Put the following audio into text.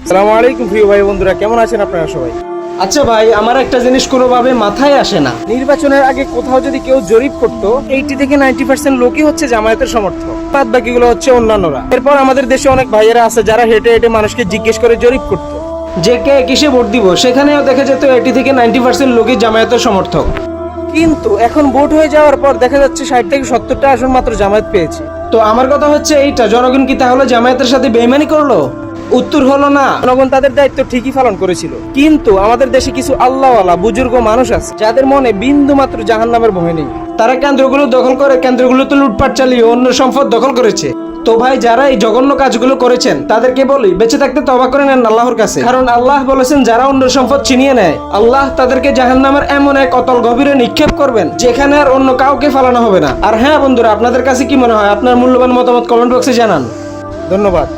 আসসালামু আলাইকুম প্রিয় ভাই বন্ধুরা, কেমন আছেন আপনারা সবাই? আচ্ছা ভাই, আমার একটা জিনিস কোনোভাবে মাথায় আসে না। নির্বাচনের আগে কোথাও যদি কেউ জরিপ করতো 80 থেকে 90% লোকই হচ্ছে জামায়াতের সমর্থক, বাদ বাকিগুলো হচ্ছে অন্যান্যরা। এরপর আমাদের দেশে অনেক ভাইয়েরা আছে যারা হেঁটে হেঁটে মানুষকে জিজ্ঞেস করে জরিপ করতো যে কে কিসে ভোট দিব, সেখানেও দেখা যেত 80 থেকে 90% লোকই জামায়াতের সমর্থক। কিন্তু এখন ভোট হয়ে যাওয়ার পর দেখা যাচ্ছে 60 থেকে 70টা আসন মাত্র জামায়াত পেয়েছে। তো আমার কথা হচ্ছে এইটা, জনগণ কি তাহলে জামায়াতের সাথে বেইমানি করলো? উত্তর হলো না। জনগণ তাদের দায়িত্ব ঠিকই পালন করেছিল, কিন্তু আমাদের দেশে কিছু আল্লাহওয়ালা বুজুর্গ মানুষ আছে যাদের মনে বিন্দু মাত্র জাহান্নামের ভয় নেই। তারা কেন্দ্রগুলো দখল করে কেন্দ্রগুলোতে লুটপাট চালিয়ে অন্য সম্পদ দখল করেছে। তো ভাই, যারা এই জঘন্য কাজগুলো করেছেন তাদেরকে বলি বেঁচে থাকতে তওবা করে নেন আল্লাহর কাছে, কারণ আল্লাহ বলেছেন যারা অন্য সম্পদ ছিনিয়ে নেয় আল্লাহ তাদেরকে জাহান্নামের এমন এক অতল গভীরে নিক্ষেপ করবেন যেখানে আর অন্য কাউকে ফালানো হবে না। আর হ্যাঁ বন্ধুরা, আপনাদের কাছে কি মনে হয়? আপনার মূল্যবান মতামত কমেন্ট বক্সে জানান। ধন্যবাদ।